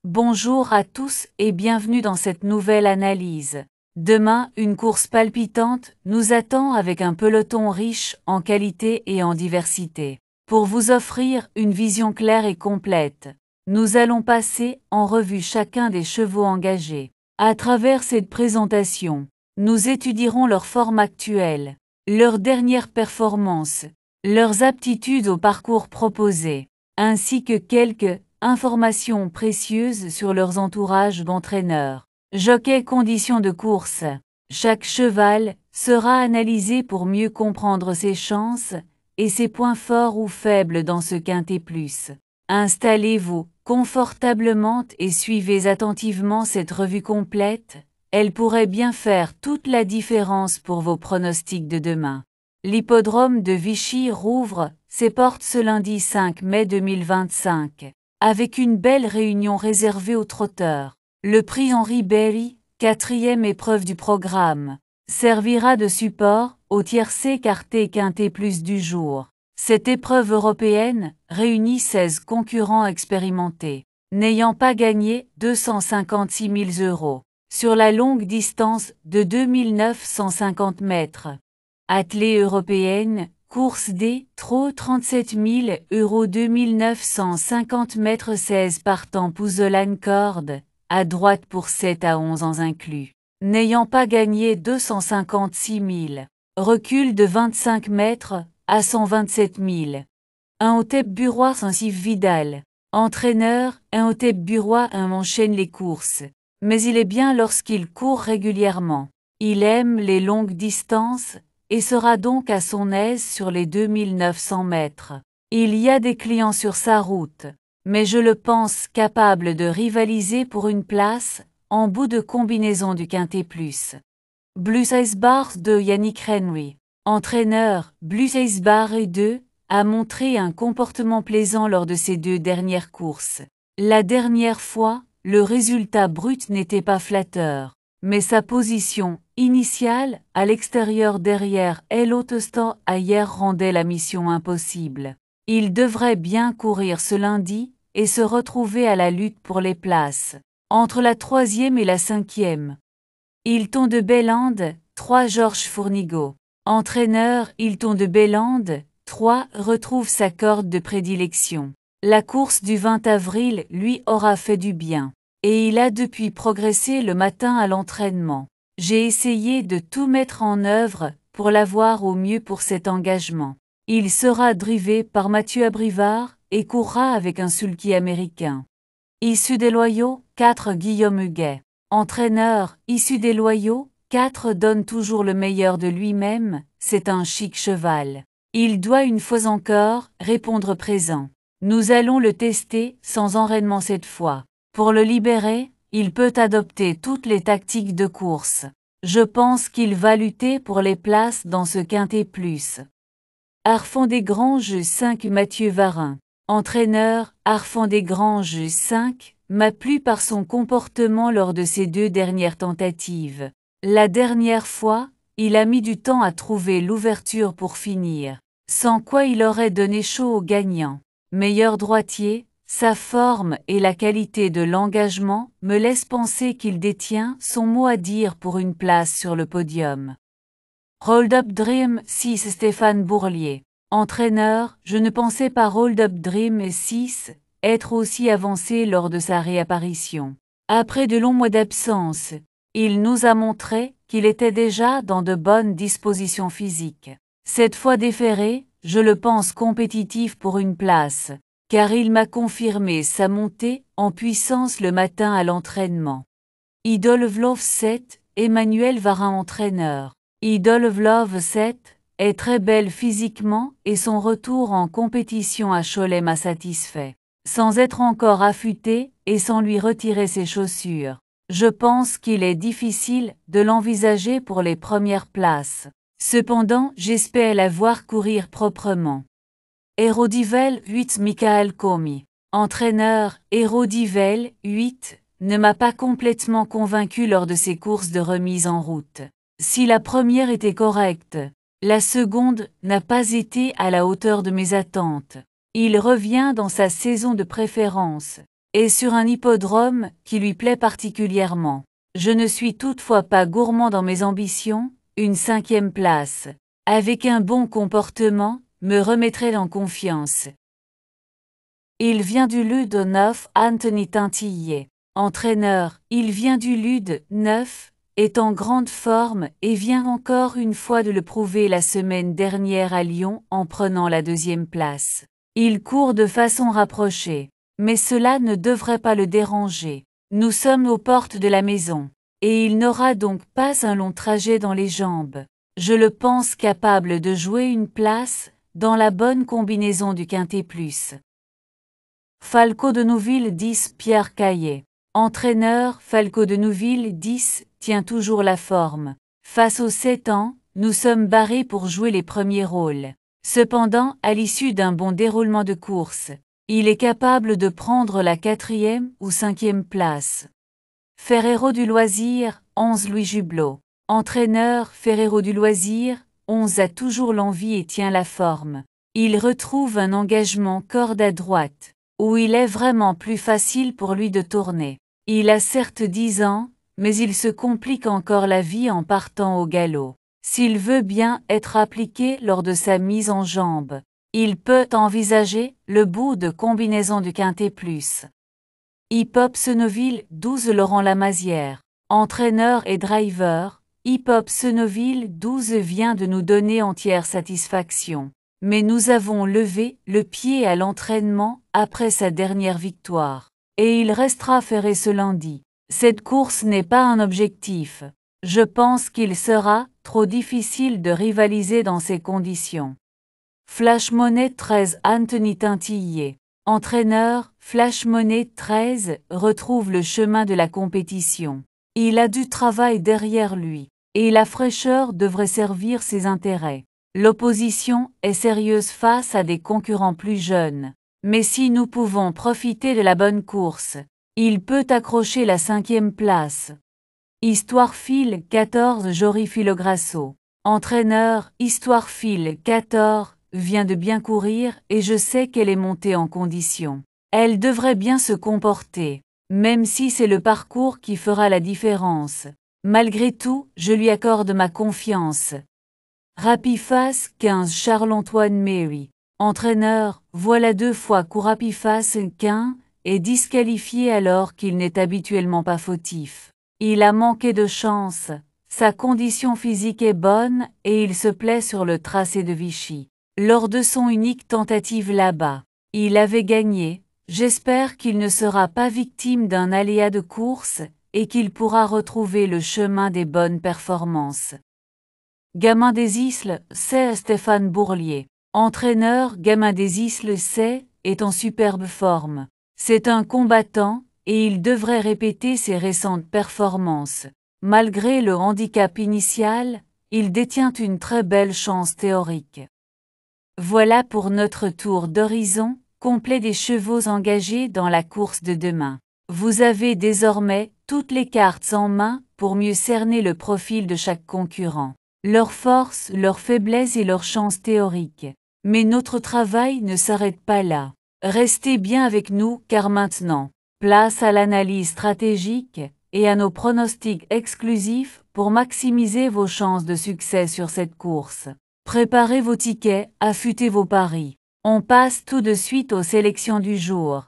Bonjour à tous et bienvenue dans cette nouvelle analyse. Demain, une course palpitante nous attend avec un peloton riche en qualité et en diversité. Pour vous offrir une vision claire et complète, nous allons passer en revue chacun des chevaux engagés. À travers cette présentation, nous étudierons leur forme actuelle, leurs dernières performances, leurs aptitudes au parcours proposé, ainsi que quelques informations précieuses sur leurs entourages d'entraîneurs. Jockey conditions de course. Chaque cheval sera analysé pour mieux comprendre ses chances et ses points forts ou faibles dans ce quintet plus. Installez-vous confortablement et suivez attentivement cette revue complète. Elle pourrait bien faire toute la différence pour vos pronostics de demain. L'hippodrome de Vichy rouvre ses portes ce lundi 5 mai 2025. Avec une belle réunion réservée aux trotteurs. Le prix Henri Berry, 4e épreuve du programme, servira de support au tiercé quartet quintet plus du jour. Cette épreuve européenne réunit 16 concurrents expérimentés, n'ayant pas gagné 256 000 € sur la longue distance de 2950 mètres. Athlée européenne, course D, trot 37 000 € 2950 mètres 16 partant Pouzolan corde, à droite pour 7 à 11 ans inclus. N'ayant pas gagné 256 000. Recul de 25 mètres, à 127 000. Imhotep Burois Saint-Yves Vidal. Entraîneur, Imhotep Burois enchaîne les courses. Mais il est bien lorsqu'il court régulièrement. Il aime les longues distances, et sera donc à son aise sur les 2900 mètres. Il y a des clients sur sa route, mais je le pense capable de rivaliser pour une place, en bout de combinaison du quintet plus. Blue Ice Bars de Yannick Henry. Entraîneur, Blue Ice Bar 2, a montré un comportement plaisant lors de ses 2 dernières courses. La dernière fois, le résultat brut n'était pas flatteur, mais sa position initiale, à l'extérieur derrière El Autostan hier rendait la mission impossible. Il devrait bien courir ce lundi et se retrouver à la lutte pour les places, entre la 3e et la 5e. Hilton de Bellande, 3 Georges Fournigo. Entraîneur, Hilton de Bellande, 3 retrouve sa corde de prédilection. La course du 20 avril lui aura fait du bien. Et il a depuis progressé le matin à l'entraînement. J'ai essayé de tout mettre en œuvre pour l'avoir au mieux pour cet engagement. Il sera drivé par Mathieu Abrivard et courra avec un sulky américain. Issu des loyaux, 4 Guillaume Huguet. Entraîneur, issu des loyaux, 4 donne toujours le meilleur de lui-même, c'est un chic cheval. Il doit une fois encore répondre présent. Nous allons le tester sans enraînement cette fois. Pour le libérer, il peut adopter toutes les tactiques de course. Je pense qu'il va lutter pour les places dans ce quintet plus. Arfond des Granges 5 Mathieu Varin. Entraîneur, Arfond des Granges 5, m'a plu par son comportement lors de ses 2 dernières tentatives. La dernière fois, il a mis du temps à trouver l'ouverture pour finir, sans quoi il aurait donné chaud au gagnant. Meilleur droitier, sa forme et la qualité de l'engagement me laissent penser qu'il détient son mot à dire pour une place sur le podium. Hold Up Dream 6 Stéphane Bourlier. Entraîneur, je ne pensais pas Hold Up Dream 6 être aussi avancé lors de sa réapparition. Après de longs mois d'absence, il nous a montré qu'il était déjà dans de bonnes dispositions physiques. Cette fois déféré, je le pense compétitif pour une place, car il m'a confirmé sa montée en puissance le matin à l'entraînement. Idol of Love 7, Emmanuel Varin entraîneur. Idol of Love 7 est très belle physiquement et son retour en compétition à Cholet m'a satisfait. Sans être encore affûté et sans lui retirer ses chaussures, je pense qu'il est difficile de l'envisager pour les premières places. Cependant, j'espère la voir courir proprement. Hérodivel 8 Michael Komi. Entraîneur, Hérodivel 8, ne m'a pas complètement convaincu lors de ses courses de remise en route. Si la première était correcte, la seconde n'a pas été à la hauteur de mes attentes. Il revient dans sa saison de préférence, et sur un hippodrome qui lui plaît particulièrement. Je ne suis toutefois pas gourmand dans mes ambitions, une 5e place, avec un bon comportement, me remettrait en confiance. Il vient du LUD 9, Anthony Tintillet. Entraîneur, il vient du LUD 9, est en grande forme et vient encore une fois de le prouver la semaine dernière à Lyon en prenant la 2e place. Il court de façon rapprochée, mais cela ne devrait pas le déranger. Nous sommes aux portes de la maison, et il n'aura donc pas un long trajet dans les jambes. Je le pense capable de jouer une place, dans la bonne combinaison du Quintet Plus. Falco de Nouville 10, Pierre Caillet. Entraîneur, Falco de Nouville 10, tient toujours la forme. Face aux 7 ans, nous sommes barrés pour jouer les premiers rôles. Cependant, à l'issue d'un bon déroulement de course, il est capable de prendre la 4e ou 5e place. Ferrero du Loisir, 11 Louis Jublot. Entraîneur, Ferrero du Loisir, 11 a toujours l'envie et tient la forme. Il retrouve un engagement corde à droite, où il est vraiment plus facile pour lui de tourner. Il a certes 10 ans, mais il se complique encore la vie en partant au galop. S'il veut bien être appliqué lors de sa mise en jambe, il peut envisager le bout de combinaison du Quintet Plus. Hip-Hop Senoville 12 Laurent Lamazière. Entraîneur et driver, Hip-Hop Senoville 12 vient de nous donner entière satisfaction. Mais nous avons levé le pied à l'entraînement après sa dernière victoire. Et il restera ferré ce lundi. Cette course n'est pas un objectif. Je pense qu'il sera trop difficile de rivaliser dans ces conditions. Flash Money 13 Anthony Tintillet. Entraîneur, Flash Money 13 retrouve le chemin de la compétition. Il a du travail derrière lui, et la fraîcheur devrait servir ses intérêts. L'opposition est sérieuse face à des concurrents plus jeunes. Mais si nous pouvons profiter de la bonne course, il peut accrocher la 5e place. Histoire Fil 14 Jory Filograsso. Entraîneur, Histoire Fil 14 vient de bien courir et je sais qu'elle est montée en condition. Elle devrait bien se comporter, même si c'est le parcours qui fera la différence. Malgré tout, je lui accorde ma confiance. Rapiface 15 Charles-Antoine Mary. Entraîneur, voilà 2 fois qu'Rapiface 15 est disqualifié alors qu'il n'est habituellement pas fautif. Il a manqué de chance, sa condition physique est bonne et il se plaît sur le tracé de Vichy. Lors de son unique tentative là-bas, il avait gagné. J'espère qu'il ne sera pas victime d'un aléa de course et qu'il pourra retrouver le chemin des bonnes performances. Gamin des Isles, c'est Stéphane Bourlier. Entraîneur, Gamin des Isles, est en superbe forme. C'est un combattant, et il devrait répéter ses récentes performances. Malgré le handicap initial, il détient une très belle chance théorique. Voilà pour notre tour d'horizon, complet des chevaux engagés dans la course de demain. Vous avez désormais toutes les cartes en main pour mieux cerner le profil de chaque concurrent, leurs forces, leurs faiblesses et leurs chances théoriques. Mais notre travail ne s'arrête pas là. Restez bien avec nous car maintenant, place à l'analyse stratégique et à nos pronostics exclusifs pour maximiser vos chances de succès sur cette course. Préparez vos tickets, affûtez vos paris. On passe tout de suite aux sélections du jour.